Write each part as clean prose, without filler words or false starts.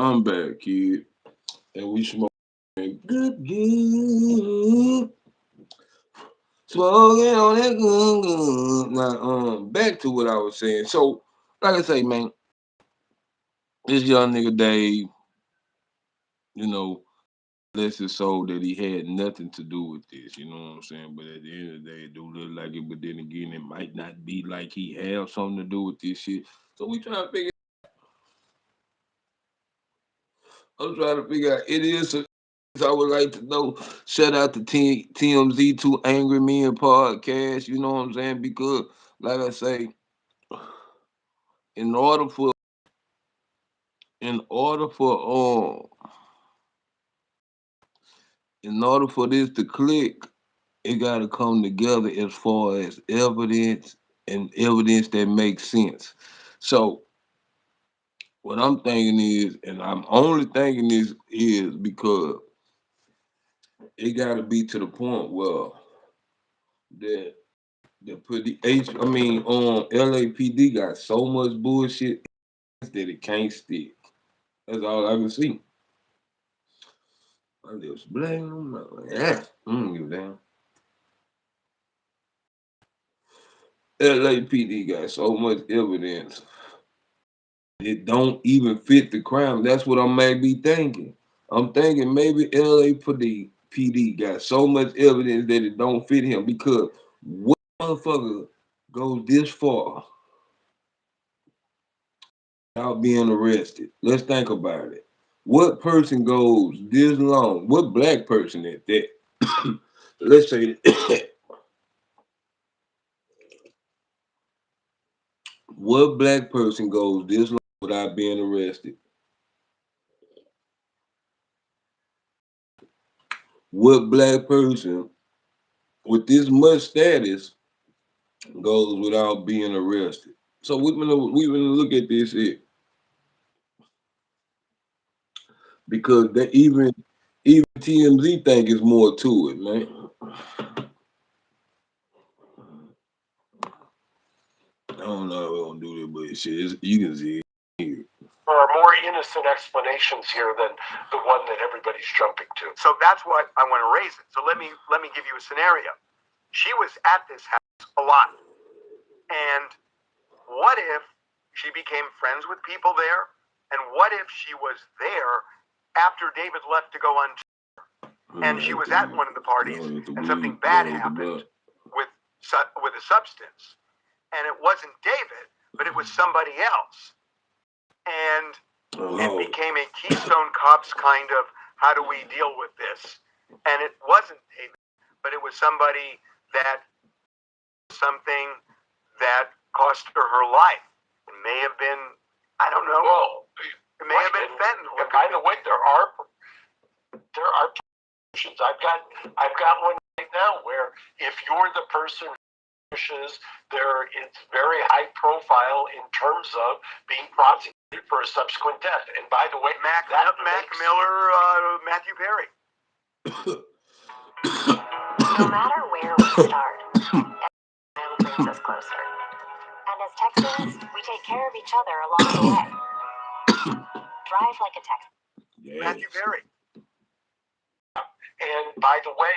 I'm back, kid. And we smoking good. Smoking on that good. Now, back to what I was saying. So, like I say, man, this young nigga Dave, you know, bless his soul that he had nothing to do with this, you know what I'm saying? But at the end of the day, it do look like it, but then again, it might not be like he have something to do with this shit. So we trying to figure I'm trying to figure out it is a I would like to know. Shout out to TMZ to Angry Men podcast. You know what I'm saying? Because, like I say, in order for in order for in order for this to click, it got to come together as far as evidence and evidence that makes sense. So what I'm thinking is, and I'm only thinking this is because it got to be to the point where that the put the H. I mean, LAPD got so much bullshit that it can't stick. That's all I can see. I just blame them. Yeah, I don't give a damn. LAPD got so much evidence. It don't even fit the crime. That's what I may be thinking. I'm thinking maybe LAPD got so much evidence that it don't fit him because what motherfucker goes this far without being arrested? Let's think about it. What person goes this long? What black person at that? Let's say what black person goes this long without being arrested? What black person with this much status goes without being arrested? So we're gonna look at this here because that even TMZ think is more to it, man. I don't know if we're gonna do this, but shit, you can see it here. There are more innocent explanations here than the one that everybody's jumping to. So that's what I want to raise it. So let me give you a scenario. She was at this house a lot. And what if she became friends with people there? And what if she was there after David left to go on tour? And she was at one of the parties and something bad happened with a substance. And it wasn't David, but it was somebody else. And it became a Keystone Cops kind of, how do we deal with this? And it wasn't David, but it was somebody that something that cost her life. It may have been, I don't know. Well, it may have been fentanyl. By the way, there are positions. I've got one right now where if you're the person there, it's very high profile in terms of being prosecuted for a subsequent death. And by the way, Mac Miller, Matthew Perry. No matter where we start, everyone brings us closer. And as Texans, we take care of each other along the way. Drive like a Texan. Yes. Matthew Perry. And by the way,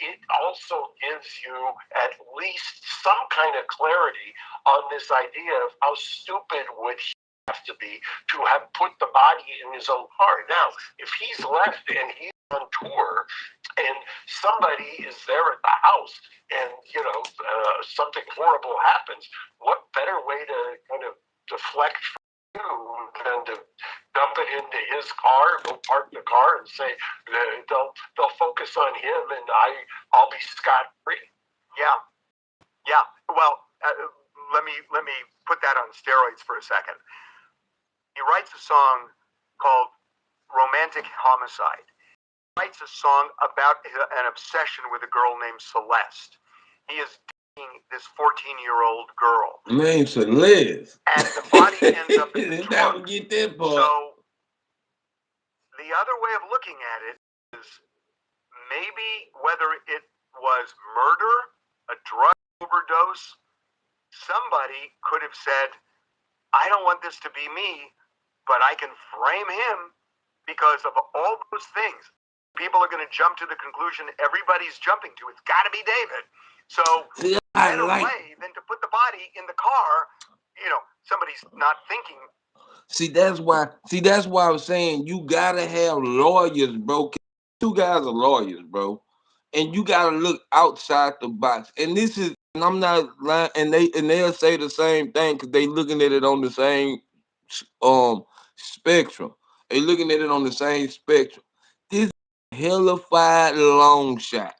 it also gives you at least some kind of clarity on this idea of how stupid would he have to be to have put the body in his own car. Now, if he's left and he's on tour and somebody is there at the house and, something horrible happens, what better way to kind of deflect from you than to dump it into his car, go park the car, and say they'll focus on him, and I'll be scot free. Yeah. Well, let me put that on steroids for a second. He writes a song called "Romantic Homicide." He writes a song about an obsession with a girl named Celeste. He is dating this 14-year-old girl. Name Celeste. And the body ends up in the trunk. Get that part. So the other way of looking at it is maybe whether it was murder, a drug overdose, somebody could have said, I don't want this to be me, but I can frame him because of all those things. People are going to jump to the conclusion everybody's jumping to. It's got to be David. So better way than to put the body in the car. Somebody's not thinking. See, that's why I was saying you gotta have lawyers, bro. Two guys are lawyers, bro. And you gotta look outside the box. And this is, and I'm not lying, and they'll say the same thing because they looking at it on the same spectrum. They looking at it on the same spectrum. This is a hellified long shot.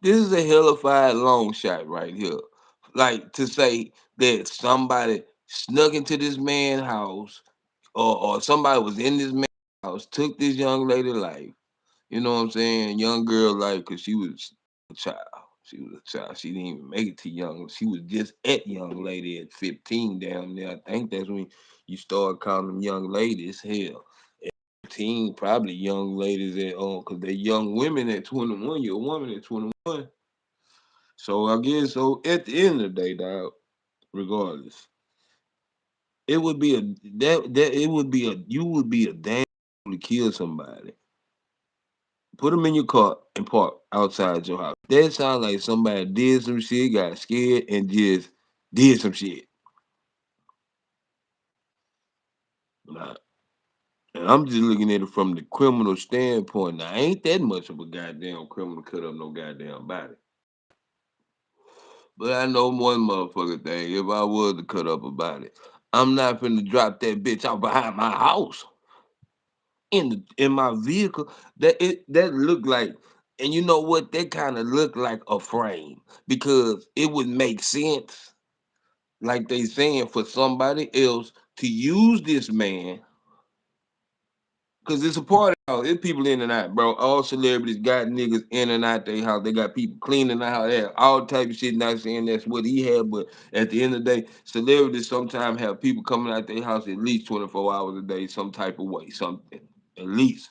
This is a hellified long shot right here. Like to say that somebody snuck into this man's house, or somebody was in this man's house, took this young lady life. You know what I'm saying? Young girl life, because she was a child. She was a child. She didn't even make it to young. She was just at young lady at 15 down there. I think that's when you start calling them young ladies. Hell, at 15, probably young ladies at because they young women at 21. You're a woman at 21. So I guess so. At the end of the day, dog, regardless, it would be a that it would be a you would be a damn fool to kill somebody. Put them in your car and park outside your house. That sounds like somebody did some shit, got scared, and just did some shit. Nah. And I'm just looking at it from the criminal standpoint. Now, ain't that much of a goddamn criminal cut up no goddamn body. But I know one motherfucker thing. If I was to cut up about it, I'm not finna drop that bitch out behind my house in my vehicle. That look like, and you know what? That kind of look like a frame because it would make sense, like they saying, for somebody else to use this man. Cause it's a party house. It's people in and out, bro. All celebrities got niggas in and out their house. They got people cleaning the house. They have all type of shit. Not saying that's what he had, but at the end of the day, celebrities sometimes have people coming out their house at least 24 hours a day, some type of way, something at least.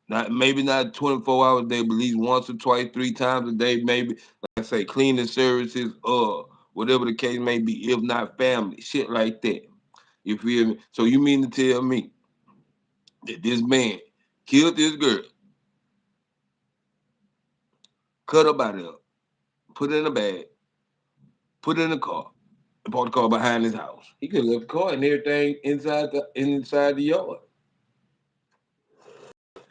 Not maybe not 24 hours a day, but at least once or twice, three times a day, maybe. Like I say, cleaning services, whatever the case may be, if not family, shit like that. You feel me? So you mean to tell me that this man killed this girl, cut her body up, put it in a bag, put it in a car, and parked the car behind his house. He could have left the car and everything inside the yard.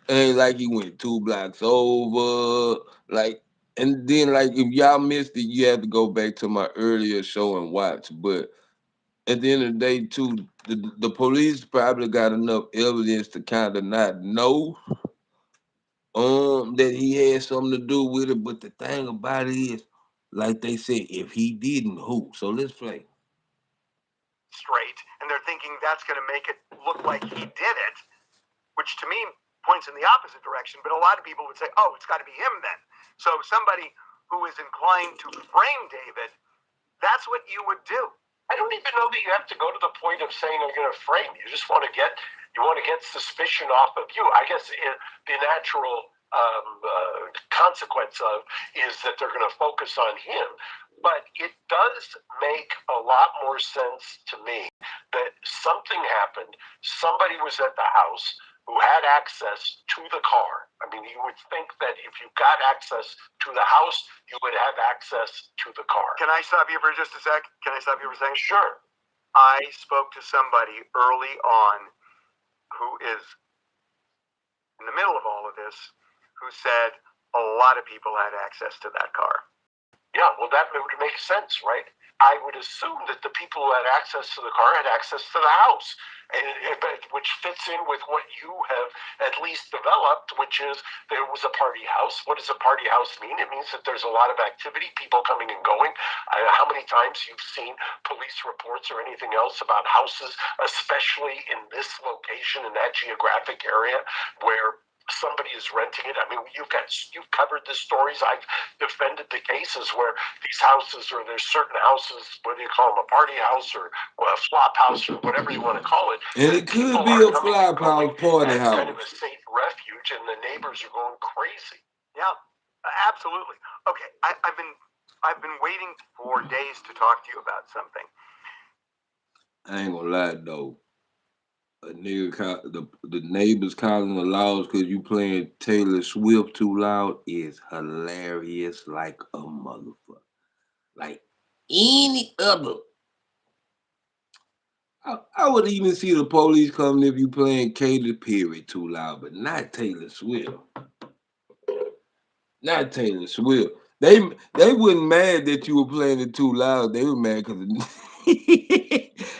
Ain't like he went 2 blocks over. Like, and then like if y'all missed it, you have to go back to my earlier show and watch. But at the end of the day, too, the police probably got enough evidence to kind of not know that he had something to do with it. But the thing about it is, like they said, if he didn't, who? So let's play. Straight, and they're thinking that's going to make it look like he did it, which to me points in the opposite direction. But a lot of people would say, oh, it's got to be him then. So somebody who is inclined to frame David, that's what you would do. I don't even know that you have to go to the point of saying I'm going to frame. You just want to get suspicion off of you. I guess the natural consequence of is that they're going to focus on him. But it does make a lot more sense to me that something happened. Somebody was at the house who had access to the car. I mean, you would think that if you got access to the house, you would have access to the car. Can I stop you for just a sec? Can I stop you for a second? Sure. I spoke to somebody early on who is in the middle of all of this, who said a lot of people had access to that car. Yeah, well, that would make sense, right? I would assume that the people who had access to the car had access to the house, which fits in with what you have at least developed, which is there was a party house. What does a party house mean? It means that there's a lot of activity, people coming and going. How many times you've seen police reports or anything else about houses, especially in this location, in that geographic area, where somebody is renting it. I mean, you've covered the stories. I've defended the cases where these houses, or there's certain houses, whether you call them a party house or a flop house or whatever you want to call it. And it could be a flop house, party house. Kind of a safe refuge, and the neighbors are going crazy. Yeah, absolutely. Okay, I've been waiting for days to talk to you about something. I ain't gonna lie though. A nigga the neighbors calling the laws because you playing Taylor Swift too loud is hilarious like a motherfucker. Like any other. I would even see the police coming if you playing Katy Perry too loud, but not Taylor Swift. Not Taylor Swift. They wasn't mad that you were playing it too loud. They were mad because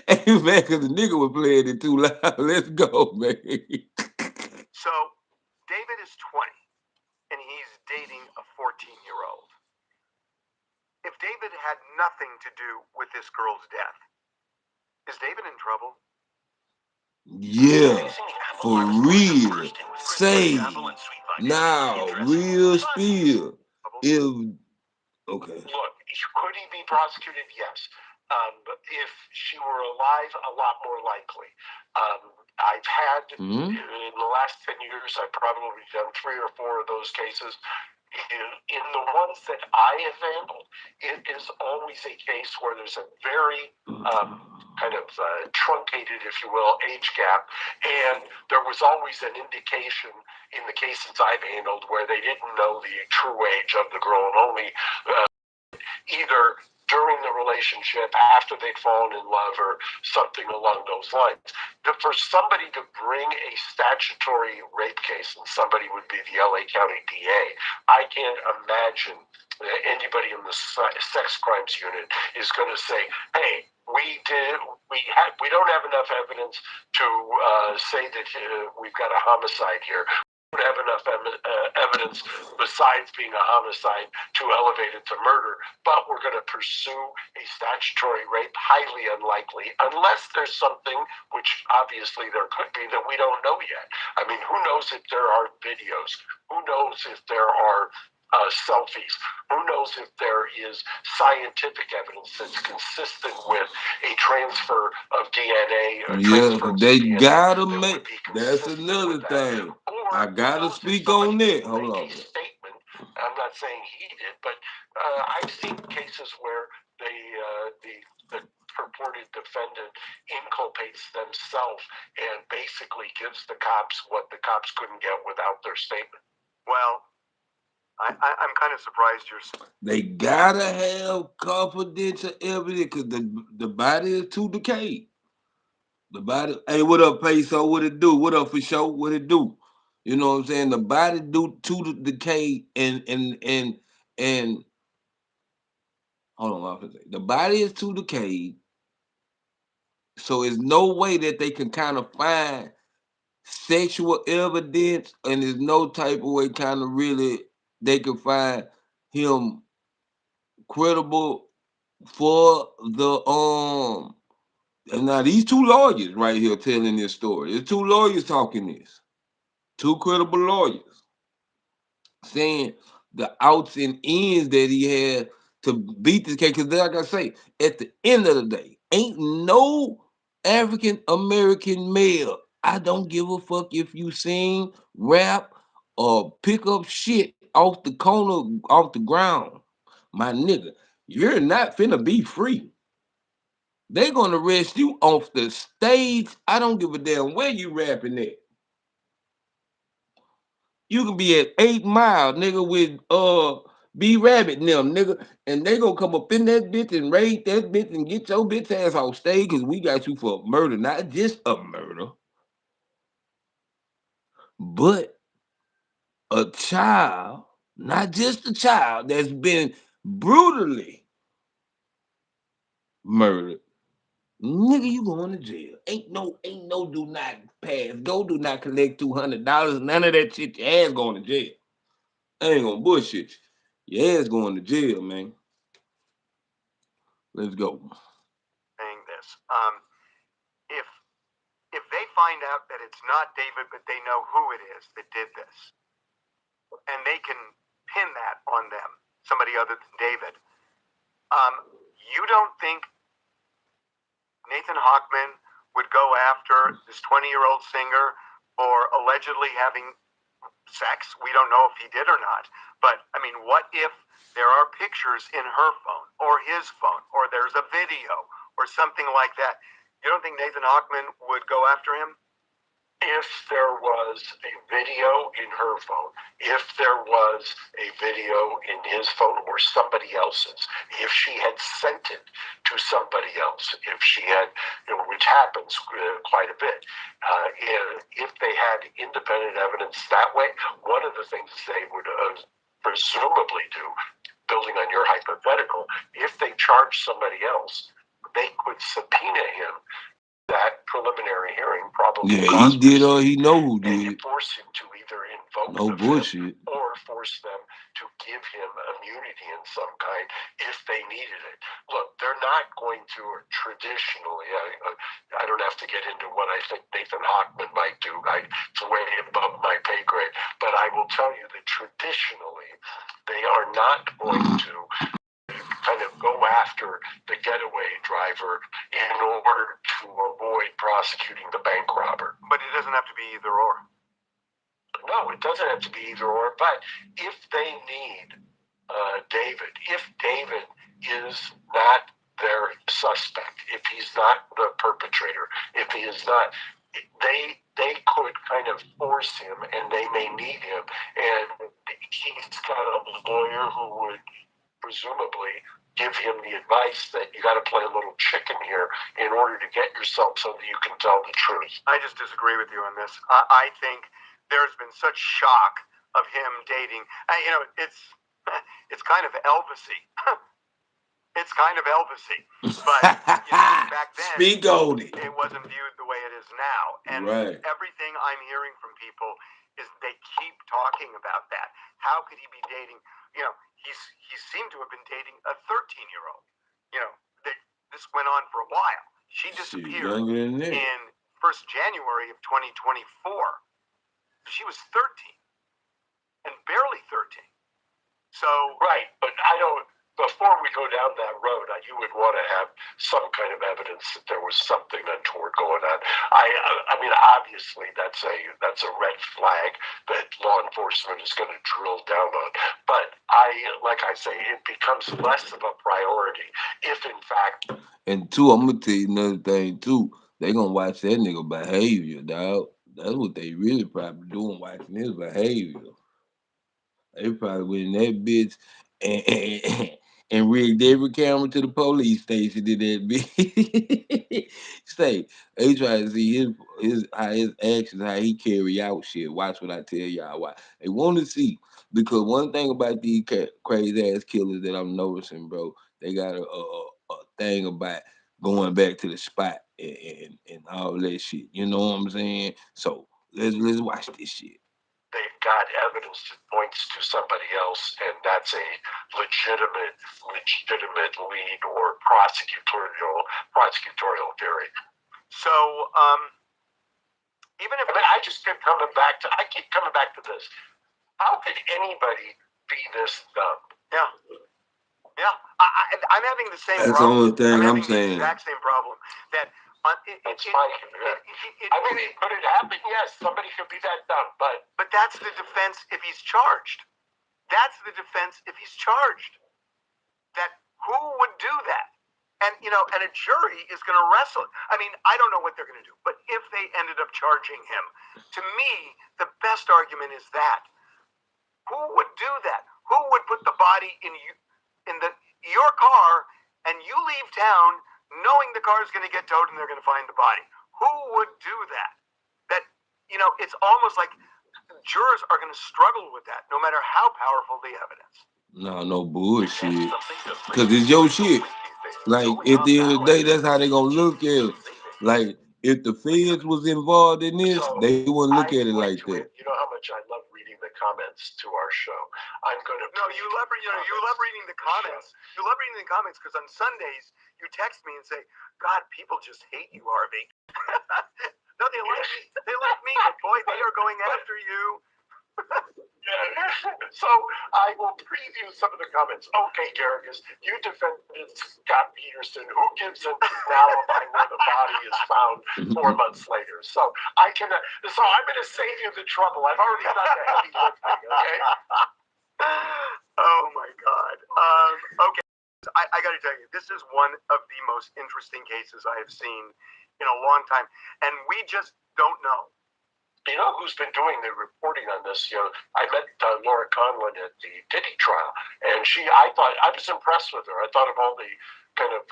they were mad because the nigga was playing it too loud. Let's go, man. So David is 20 and he's dating a 14-year-old. If David had nothing to do with this girl's death, is David in trouble? Yeah, for real. Say now, real spill. If okay. Look, could he be prosecuted? Yes. If she were alive, a lot more likely. I've had, in the last 10 years, I've probably done 3 or 4 of those cases. In the ones that I have handled, it is always a case where there's a very kind of truncated, if you will, age gap. And there was always an indication in the cases I've handled where they didn't know the true age of the girl and only either during the relationship, after they'd fallen in love, or something along those lines. For somebody to bring a statutory rape case, and somebody would be the LA County DA, I can't imagine anybody in the sex crimes unit is going to say, hey, we don't have enough evidence to say that we've got a homicide here. We don't have enough evidence besides being a homicide to elevate it to murder, but we're going to pursue a statutory rape. Highly unlikely, unless there's something, which obviously there could be, that we don't know yet. I mean, who knows if there are videos? Who knows if there are selfies? Who knows if there is scientific evidence that's consistent with a transfer of DNA? They gotta make. That's another thing. I gotta speak on that. Hold on. Statement. I'm not saying he did, but I've seen cases where the purported defendant inculpates themselves and basically gives the cops what the cops couldn't get without their statement. Well, I'm kind of surprised you're. They gotta have confidential evidence because the body is too decayed. The body. Hey, what up, Peso? What it do? What up, for show? What it do? You know what I'm saying? The body do too decay and hold on, I was say the body is too decayed. So it's no way that they can kind of find sexual evidence, and there's no type of way kind of really they can find him credible for the and now these 2 lawyers right here telling this story. There's 2 lawyers talking this. 2 credible lawyers saying the outs and ends that he had to beat this case. Because like I say, at the end of the day, ain't no African American male. I don't give a fuck if you sing, rap, or pick up shit off the corner, off the ground. My nigga, you're not finna be free. They gonna arrest you off the stage. I don't give a damn where you rapping at. You can be at 8 Mile, nigga, with B Rabbit and them, nigga, and they gonna come up in that bitch and raid that bitch and get your bitch ass off stage because we got you for murder, not just a murder, but a child, not just a child that's been brutally murdered. Nigga, you going to jail. Ain't no do not pass. Go do not collect $200. None of that shit. Your ass going to jail. I ain't gonna bullshit you. Your ass going to jail, man. Let's go. Saying this, if they find out that it's not David, but they know who it is that did this, and they can pin that on them, somebody other than David, you don't think Nathan Hochman would go after this 20-year-old singer for allegedly having sex? We don't know if he did or not. But, I mean, what if there are pictures in her phone or his phone, or there's a video or something like that? You don't think Nathan Hochman would go after him? If there was a video in her phone, if there was a video in his phone or somebody else's, if she had sent it to somebody else, if she had, which happens quite a bit, if they had independent evidence that way, one of the things they would presumably do, building on your hypothetical, if they charge somebody else, they could subpoena him. That preliminary hearing probably Yeah, he did or he know who and did. force him to either invoke No the bullshit. fifth or force them to give him immunity in some kind if they needed it. Look, they're not going to traditionally. I don't have to get into what I think Nathan Hochman might do. It's way above my pay grade, but I will tell you that traditionally they are not going to kind of go after the getaway driver in order to avoid prosecuting the bank robber. But it doesn't have to be either or. No, it doesn't have to be either or. But if they need David, if David is not their suspect, if he's not the perpetrator, if he is not, they could kind of force him, and they may need him, and he's got a lawyer who would presumably give him the advice that you got to play a little chicken here in order to get yourself so that you can tell the truth. I just disagree with you on this. I think there's been such shock of him dating. It's kind of Elvisy. It's kind of Elvisy. But back then, speak on it. It wasn't viewed the way it is now. And everything I'm hearing from people is they keep talking about that. How could he be dating? He seemed to have been dating a 13-year-old. This went on for a while. She disappeared in 1st January of 2024. She was 13 and barely 13. So right, but I don't. Before we go down that road, you would want to have some kind of evidence that there was something untoward going on. I mean, obviously, that's a red flag that law enforcement is going to drill down on. But like I say, it becomes less of a priority if, in fact. And two, I'm gonna tell you another thing too. They gonna watch that nigga behavior, dog. That's what they really probably doing, watching his behavior. They probably went in that bitch and rigged every camera to the police station in that bitch. Say, they try to see his how his actions, how he carry out shit. Watch what I tell y'all. Why they want to see, because one thing about these crazy ass killers that I'm noticing, bro, they got a thing about going back to the spot and all that shit. You know what I'm saying? So let's watch this shit. They've got evidence that points to somebody else, and that's a legitimate lead or prosecutorial theory. So, even if I keep coming back to this. How could anybody be this dumb? Yeah. Yeah, I'm having the same That's problem. That's the only thing I'm saying. The exact same problem. That could it happen? Yes, somebody could be that dumb, but that's the defense if he's charged. That's the defense if he's charged. That who would do that? And and a jury is going to wrestle. I mean, I don't know what they're going to do, but if they ended up charging him, to me, the best argument is that who would do that? Who would put the body in your car and you leave town knowing the car is going to get towed and they're going to find the body? Who would do that? That it's almost like jurors are going to struggle with that, no matter how powerful the evidence. No bullshit. Because it's your shit. Like, at the end of the day, that's how they gonna look at it. Like, if the feds was involved in this, they wouldn't look at it like that. You know how much I love reading the comments to our show. I'm gonna. No, you love reading the comments. You love reading the comments because on Sundays you text me and say, "God, people just hate you, Harvey." No, they like me. They like me, but boy, they are going after you. So I will preview some of the comments. Okay, Garrigus, you defended Scott Peterson. Who gives a now about where the body is found 4 months later? So I'm going to save you the trouble. I've already done the heavy lifting. Okay. Oh my God. Okay. I got to tell you, this is one of the most interesting cases I have seen in a long time, and we just don't know. You know who's been doing the reporting on this? I met Laura Conlon at the Diddy trial, and I was impressed with her. I thought of all the kind of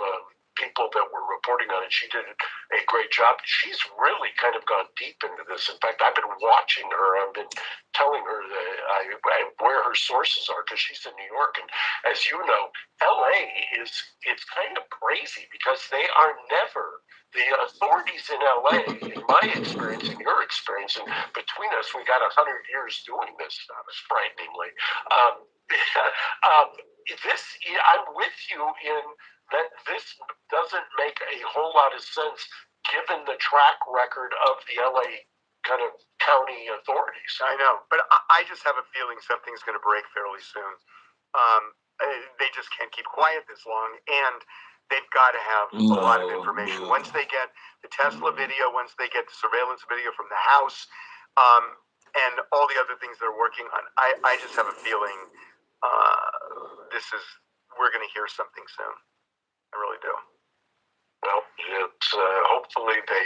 people that were reporting on it. She did a great job. She's really kind of gone deep into this. In fact, I've been watching her. I've been telling her that where her sources are, because she's in New York, and as you know, LA it's kind of crazy because they are never. The authorities in LA, in my experience, in your experience, and between us, we got 100 years doing this stuff, frighteningly. I'm with you in that this doesn't make a whole lot of sense given the track record of the LA kind of county authorities. I know, but I just have a feeling something's going to break fairly soon. They just can't keep quiet this long, and they've got to have a lot of information. Once they get the Tesla video, once they get the surveillance video from the house, and all the other things they're working on, I just have a feeling we're going to hear something soon. I really do. Well, it's hopefully they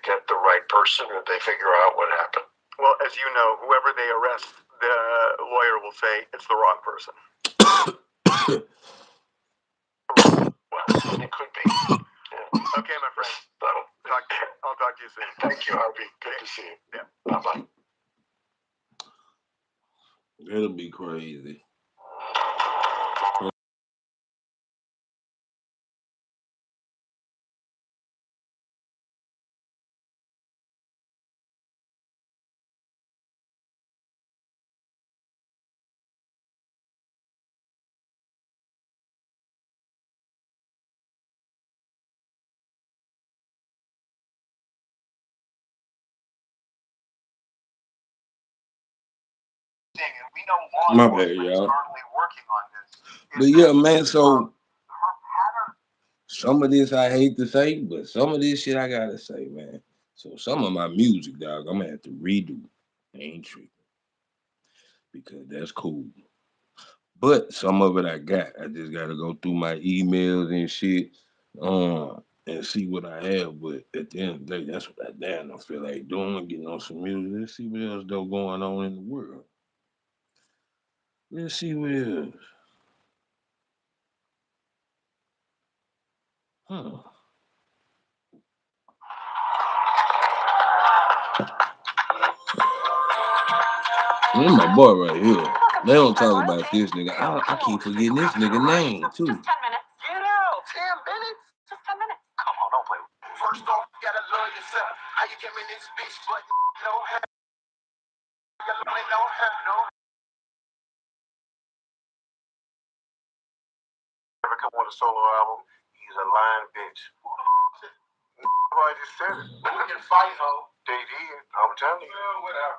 get the right person or they figure out what happened. Well, as you know, whoever they arrest, the lawyer will say it's the wrong person. Well, and it could be. Yeah. Okay, my friend. I'll talk to you soon. Thank you, Harvey. Good to see you. Yeah. Bye-bye. It'll be crazy. My bad, y'all. But yeah, man, so some of this I hate to say, but some of this shit I gotta say, man. So some of my music, dog, I'm gonna have to redo. Ain't tripping. Because that's cool. But some of it I got. I just gotta go through my emails and shit. And see what I have. But at the end of the day, that's what I damn don't feel like doing, getting on some music. Let's see what else though going on in the world. Let's see what else. Huh. This my boy right here. They don't talk about this nigga. I keep forgetting this nigga name too. Just 10 minutes. Get out. 10 minutes? Just 10 minutes. Come on, don't play with me. First off, you gotta love yourself. How you came in this bitch, but no hair. You no hair, no. Ever come with a solo album? He's a lying bitch. Who the f*** is it? I just said it. We can fight, ho. They did. I'm telling you. Yeah, whatever.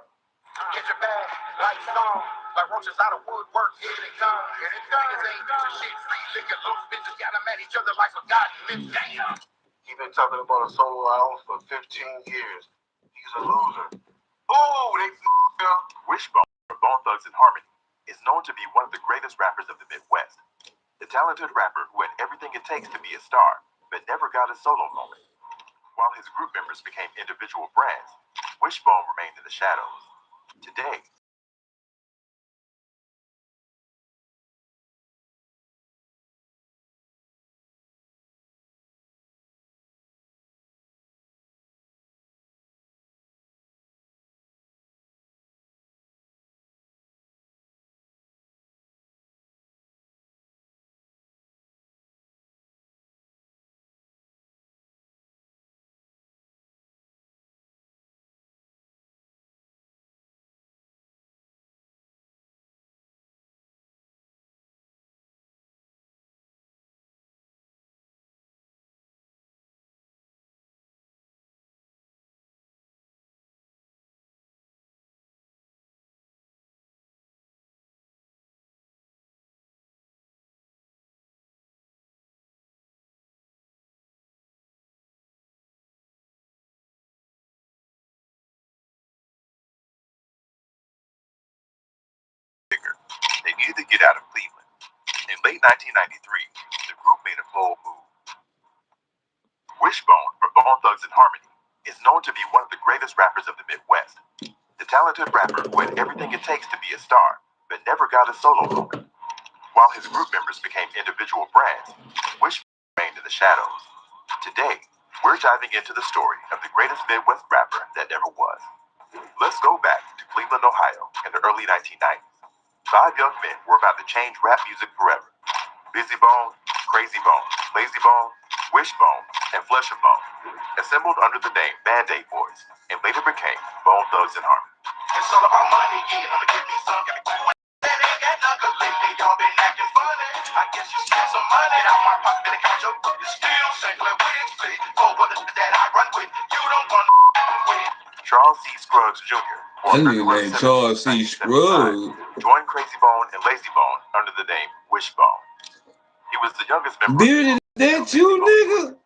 Get your bag, lights on. Like roaches out of woodwork, here they come. Here they come. Niggas ain't doing shit. Free liquor, loose bitches got them at each other like forgotten bitch. Damn. He been talking about a solo album for 15 years. He's a loser. Oh, they up. Wishbone, or Bone Thugs and Harmony, is known to be one of the greatest rappers of the Midwest. The talented rapper who had everything it takes to be a star, but never got a solo moment. While his group members became individual brands, Wishbone remained in the shadows. Today, they needed to get out of Cleveland. In late 1993, the group made a bold move. Wishbone from Bone Thugs and Harmony is known to be one of the greatest rappers of the Midwest. The talented rapper who had everything it takes to be a star, but never got a solo moment. While his group members became individual brands, Wishbone remained in the shadows. Today, we're diving into the story of the greatest Midwest rapper that ever was. Let's go back to Cleveland, Ohio in the early 1990s. 5 young men were about to change rap music forever. Busy Bone, Crazy Bone, Lazy Bone, Wishbone, and Flesh and Bone, assembled under the name Band-Aid Boys, and later became Bone Thugs and Harmony. It's all about money, yeah, I'ma give me some. That ain't got nothing lately, y'all been acting funny. I guess you spent some money out my pocket to catch up. You're still singling with me, for what that I run with. You don't want to with. Charles C. Scruggs Jr., That nigga named Charles C. Scruggs. joined Crazy Bone and Lazy Bone under the name Wishbone. He was the youngest member. Bearded, that you, nigga?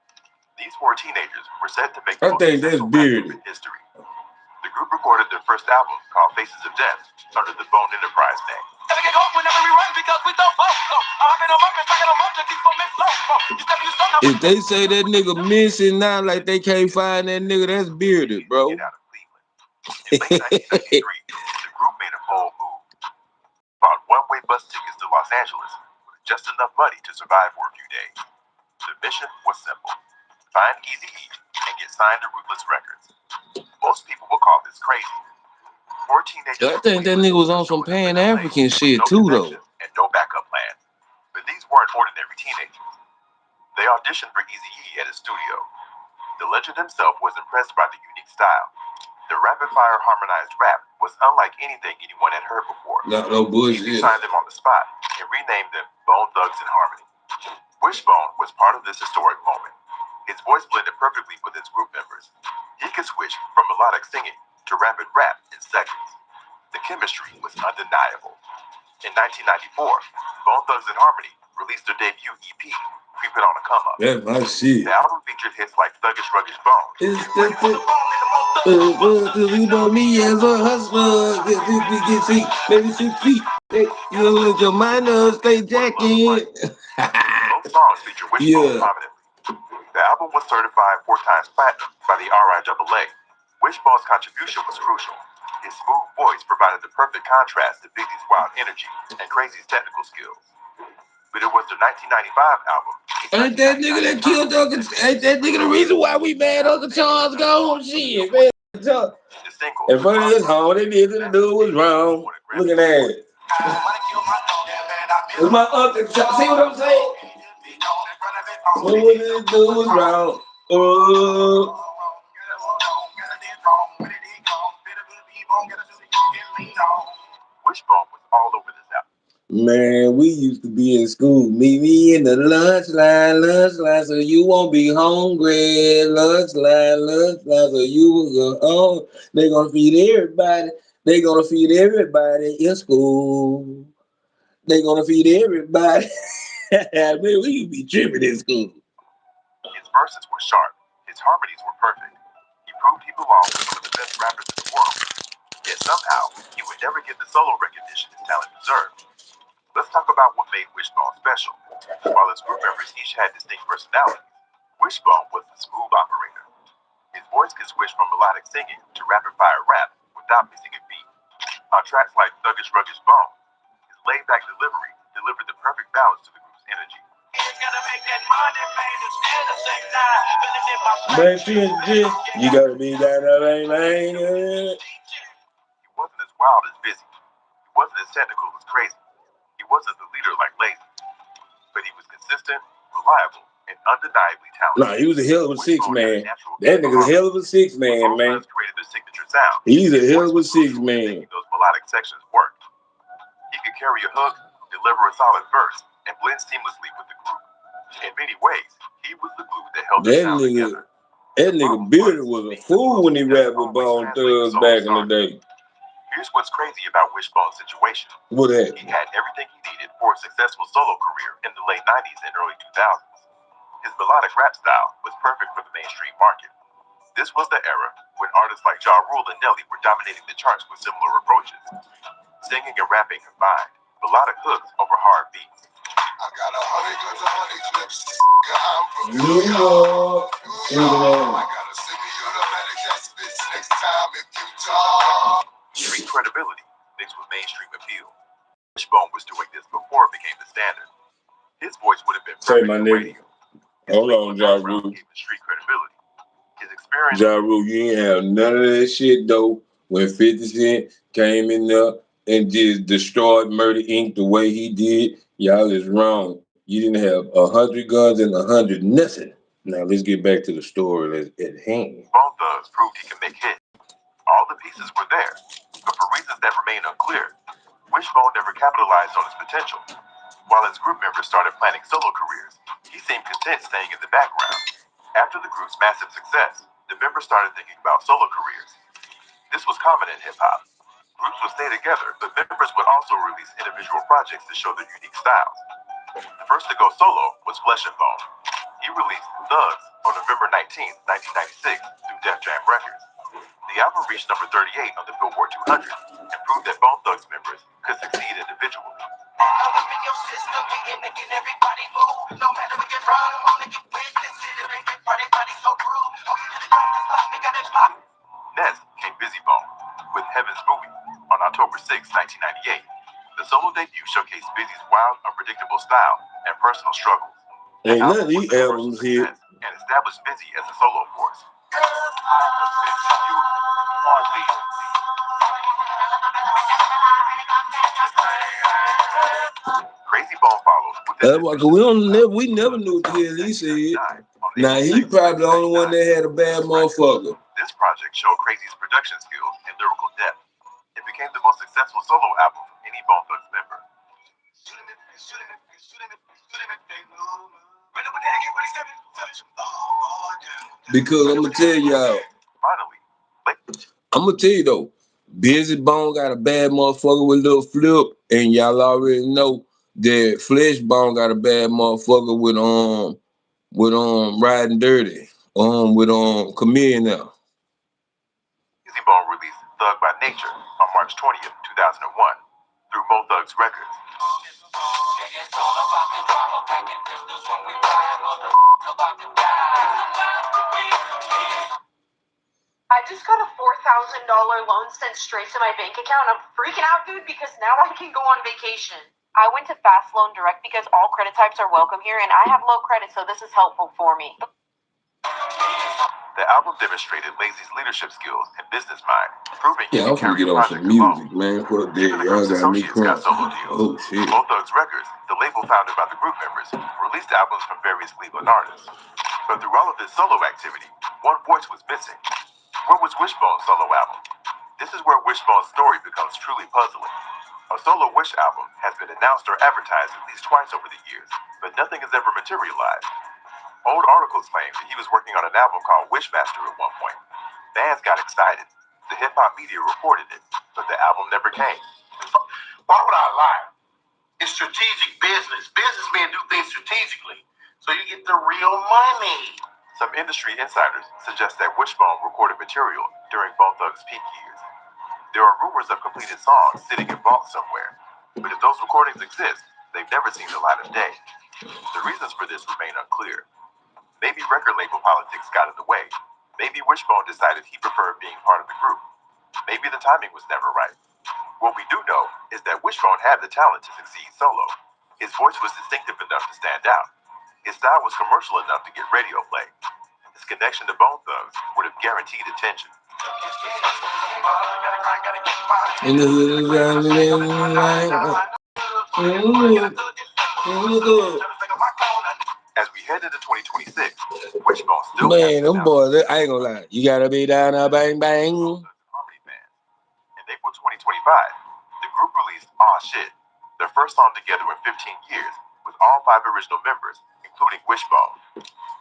These 4 teenagers were said to make I think that's Bearded. history. The group recorded their first album called Faces of Death under the Bone Enterprise name. If they say that nigga missing now, like they can't find that nigga, that's Bearded, bro. Get out of Cleveland. In late 1973, the group made a bold move. Bought one-way bus tickets to Los Angeles with just enough money to survive for a few days. The mission was simple: find Eazy-E and get signed to Ruthless Records. Most people will call this crazy. 4 teenagers. I think that nigga was on some Pan-African shit too, though. And no backup plan. But these weren't ordinary teenagers. They auditioned for Eazy-E at his studio. The legend himself was impressed by the unique style. The rapid-fire harmonized rap was unlike anything anyone had heard before. No bullshit. Eazy signed them on the spot and renamed them Bone Thugs and Harmony. Wishbone was part of this historic moment. His voice blended perfectly with his group members. He could switch from melodic singing to rapid rap in seconds. The chemistry was undeniable. In 1994, Bone Thugs and Harmony released their debut EP, Creepin' on a Come Up. That's my shit. The album featured hits like Thuggish Ruggish Bone. It's you know me as a hustler. If we get see, maybe 6 feet. You let your mind up, stay jacking. Both songs feature Wishbone prominently. The album was certified 4 times platinum by the RIAA. Wishbone's contribution was crucial. His smooth voice provided the perfect contrast to Biggie's wild energy and Crazy's technical skills. But it was the 1995 album. Ain't that nigga that killed Uncle? Ain't that nigga the reason why we mad Uncle Charles gone? Shit, man. At first, all they did to do was wrong. Looking at it. It's my Uncle Charles. See what I'm saying? What they do was wrong. Wishbone was all over this album. Man, we used to be in school. Meet me in the lunch line, so you won't be hungry. Lunch line, so you will go home. They're gonna feed everybody. They're gonna feed everybody in school. They're gonna feed everybody. Man, we used to be tripping in school. His verses were sharp. His harmonies were perfect. He proved he belonged with some of the best rappers in the world. Yet somehow, he would never get the solo recognition his talent deserved. Let's talk about what made Wishbone special. While his group members each had distinct personalities, Wishbone was the smooth operator. His voice could switch from melodic singing to rapid-fire rap without missing a beat. On tracks like Thuggish Ruggish Bone, his laid-back delivery delivered the perfect balance to the group's energy. You gotta be that He wasn't as wild as Busy. He wasn't as technical as Crazy. He wasn't the leader like Lazy. But he was consistent, reliable, and undeniably talented. Nah, he was a hell of a 6-man. That nigga's a hell of a 6-man, man. Created their signature sound. He's a hell of a 6-man. Those melodic sections worked. He could carry a hook, deliver a solid verse, and blend seamlessly with the group. In many ways, he was the glue that held the sound together. That nigga Bearded was a fool when he rapped with Bone Thugs back in the day. Here's what's crazy about Wishbone's situation. What that? He had everything he needed for a successful solo career in the late 90s and early 2000s. His melodic rap style was perfect for the mainstream market. This was the era when artists like Ja Rule and Nelly were dominating the charts with similar approaches. Singing and rapping combined, melodic hooks over hard beats. got 100 clips. I'm from New York. I got a semi-automatic that spits next time if you talk. Street credibility mixed with mainstream appeal. Wishbone was doing this before it became the standard. His voice would have been perfect for radio. Hold on, Ja Rule. Gave him street credibility. His experience. Ja Rule, you ain't have none of that shit though. When 50 Cent came in there and just destroyed Murder Inc. the way he did, y'all is wrong. You didn't have 100 guns and 100 nothing. Now let's get back to the story at hand. Bone Thugs proved he can make hits. All the pieces were there, but for reasons that remain unclear, Wishbone never capitalized on his potential. While his group members started planning solo careers, he seemed content staying in the background. After the group's massive success, the members started thinking about solo careers. This was common in hip-hop. Groups would stay together, but members would also release individual projects to show their unique styles. The first to go solo was Flesh and Bone. He released Thugs on November 19, 1996 through Def Jam Records. The album reached number 38 on the Billboard 200 and proved that Bone Thugs members could succeed individually. Next came Busy Bone with Heaven's Movie on October 6, 1998. The solo debut showcased Busy's wild, unpredictable style and personal struggles. Ain't none of these albums here. And established Busy as a solo force. Crazy Bone followed with we never knew what the hell he said. Now he probably the only one that had a bad motherfucker. This project showed Crazy's production skills and lyrical depth. It became the most successful solo album from any Bone Thugs member. Because I'm gonna tell y'all. I'm gonna tell you though, Busy Bone got a bad motherfucker with Lil Flip, and y'all already know that Flesh Bone got a bad motherfucker with Riding Dirty, with Chameleon now. Busy Bone released Thug by Nature on March 20th, 2001 through Mo Thugs Records. I just got a $4,000 loan sent straight to my bank account. I'm freaking out, dude, because now I can go on vacation. I went to Fast Loan Direct because all credit types are welcome here, and I have low credit, so this is helpful for me. The album demonstrated Lazy's leadership skills and business mind, proving he I'm could carry get a on project some music, alone. man. Fuck that. Even the Y'all group's got me associates got solo crying. deals. Oh shit. Mo Thugs Records, the label founded by the group members, released albums from various Cleveland artists. But through all of this solo activity, one voice was missing. Where was Wishbone's solo album? This is where Wishbone's story becomes truly puzzling. A solo Wish album has been announced or advertised at least twice over the years, but nothing has ever materialized. Old articles claim that he was working on an album called Wishmaster at one point. Fans got excited. The hip-hop media reported it, but the album never came. Why would I lie? It's strategic business. Businessmen do things strategically, so you get the real money. Some industry insiders suggest that Wishbone recorded material during Bone Thugs' peak years. There are rumors of completed songs sitting in vaults somewhere, but if those recordings exist, they've never seen the light of day. The reasons for this remain unclear. Maybe record label politics got in the way. Maybe Wishbone decided he preferred being part of the group. Maybe the timing was never right. What we do know is that Wishbone had the talent to succeed solo. His voice was distinctive enough to stand out. His style was commercial enough to get radio play. His connection to Bone Thugs would have guaranteed attention. As we head into 2026, Wishbone still man, them boys, I ain't gonna lie. You gotta be down there, bang bang. In April 2025, the group released Aw Shit, their first song together in 15 years, with all 5 original members, including Wishbone.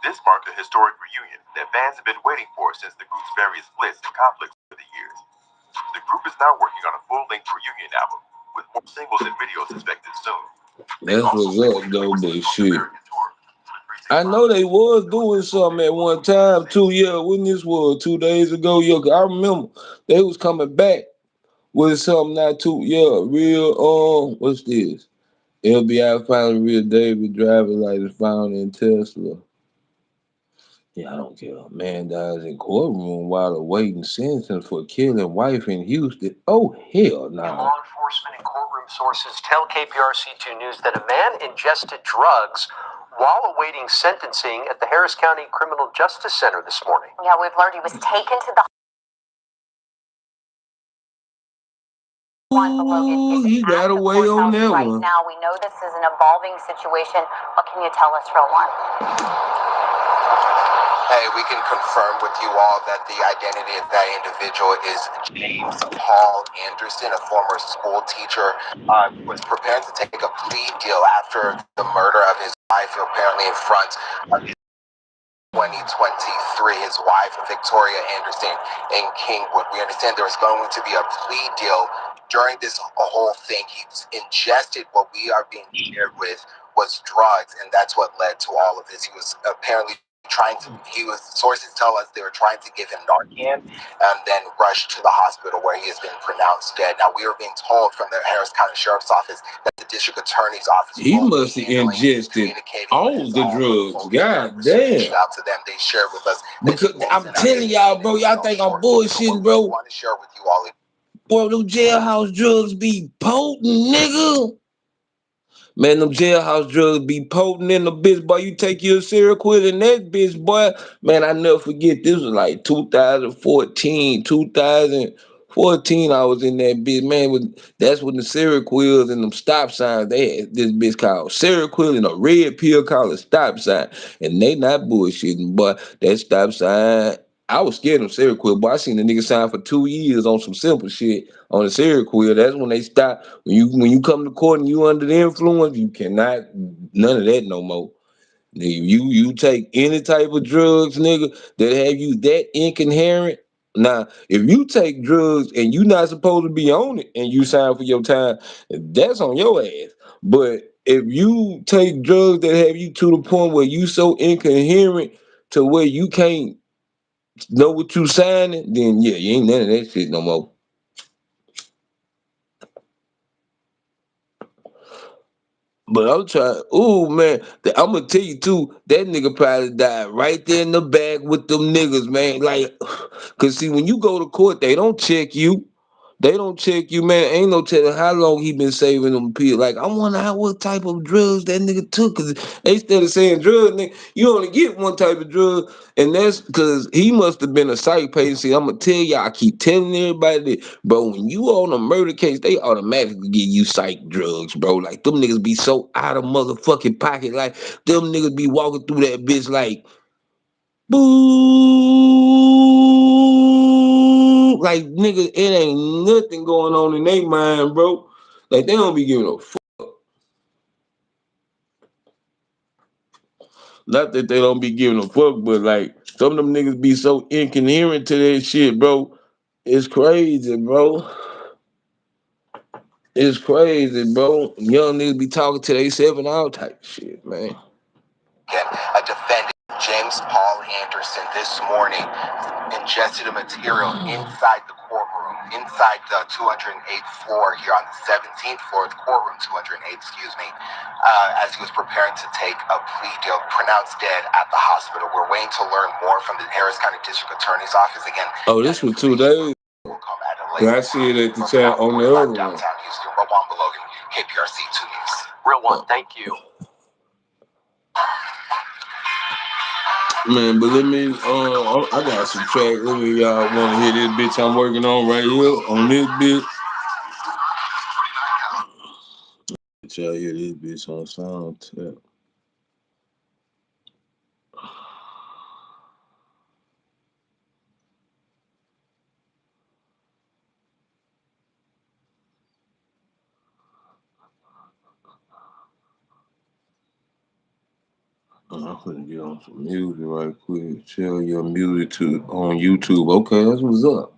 This marked a historic reunion that fans have been waiting for since the group's various splits and conflicts over the years. The group is now working on a full-length reunion album, with more singles and videos expected soon. That's what's up, though, but shit. I know they was doing something at one time too. Yeah, when this was 2 days ago, yeah, I remember they was coming back with something not too. Yeah, real. What's this? FBI finally real David driver license found in Tesla. Yeah, I don't care. Man dies in courtroom while awaiting sentence for killing wife in Houston. Oh hell no! Law enforcement and courtroom sources tell KPRC2 News that a man ingested drugs while awaiting sentencing at the Harris County Criminal Justice Center this morning. Yeah, we've learned he was taken to the one below Ooh, is he at got the away on courthouse that right one. now. We know this is an evolving situation. What can you tell us, real one? Hey, we can confirm with you all that the identity of that individual is James Paul Anderson, a former school teacher, was preparing to take a plea deal after the murder of his wife, apparently in front of his 2023, his wife, Victoria Anderson, in Kingwood. We understand there was going to be a plea deal. During this whole thing, he's ingested what we are being shared with was drugs, and that's what led to all of this. He was apparently sources tell us they were trying to give him Narcan and then rushed to the hospital where he has been pronounced dead. Now, we are being told from the Harris County Sheriff's Office that the district attorney's office He will must be have handling ingested communicating with all his the own drugs. local God members. We reached damn. out to them. They shared with us that Because he will I'm send out telling y'all, bro, a y'all think I'm shortly. So bullshitting, what we bro. want to share with you all is Bro, them jailhouse drugs be potent, nigga. Man, them jailhouse drugs be potent in the bitch, boy. You take your serial quit in that bitch, boy. Man, I never forget. This was like 2014, 2014. I was in that bitch, man. That's when the serial quills and them stop signs. They had this bitch called serial quill and a red pill called a stop sign, and they not bullshitting, boy. That stop sign. I was scared of serial quill, but I seen the nigga sign for 2 years on some simple shit on the serial quill. That's when they stop. When you come to court and you under the influence, you cannot none of that no more. Nigga, you take any type of drugs, nigga, that have you that incoherent. Now, if you take drugs and you not supposed to be on it and you sign for your time, that's on your ass. But if you take drugs that have you to the point where you so incoherent to where you can't know what you signing, then yeah, you ain't none of that shit no more. But I'm trying. Ooh, man, I'm gonna tell you too. That nigga probably died right there in the back with them niggas, man. Like, cause see, when you go to court, they don't check you. They don't check you, man. Ain't no telling how long he been saving them pills. Like, I wonder how what type of drugs that nigga took. Cause they instead of saying drugs, nigga, you only get one type of drug, and that's cause he must have been a psych patient. See, I'm gonna tell y'all, I keep telling everybody that, bro. When you on a murder case, they automatically give you psych drugs, bro. Like them niggas be so out of motherfucking pocket. Like them niggas be walking through that bitch like boo. Like nigga, it ain't nothing going on in their mind, bro. Like they don't be giving a fuck. Not that they don't be giving a fuck, but like some of them niggas be so incoherent to that shit, bro. It's crazy, bro. It's crazy, bro. Young niggas be talking to they self and all type of shit, man. a defendant, James Paul Anderson, this morning ingested a material inside the courtroom, inside the 208th floor here on the 17th floor, the courtroom 208, excuse me, as he was preparing to take a plea deal, pronounced dead at the hospital. We're waiting to learn more from the Harris County District Attorney's Office. Again, Oh, this was 2 days. will come at a Cause later I see it time. at the From chat South on the 45 other one. downtown Houston, Rowan Belogan, KPRC 2 News. Real one, thank you. Man, but let me, I got some track. Let me, y'all want to hear this bitch I'm working on right here on this bitch. Let y'all hear this bitch on sound tap. I'm gonna get on some music right quick. Share your music to on YouTube. Okay, that's what's up.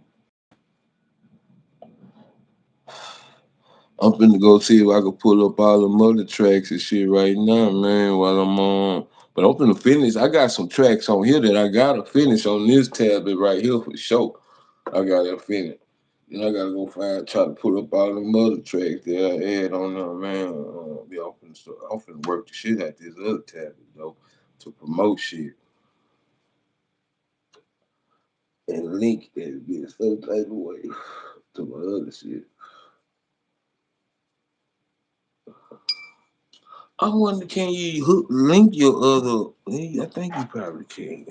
I'm finna go see if I can pull up all the other tracks and shit right now, man, while I'm on. But I'm finna finish. I got some tracks on here that I gotta finish on this tablet right here for sure. I gotta finish. And I gotta go find, try to pull up all the other tracks that I had on there, man. Be often work the shit out this other tablet though to promote shit and link it, be some type of way to my other shit. I wonder, can you link your other? I think you probably can.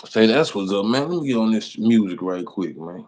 Say that's what's up, man. Let me get on this music right quick, man.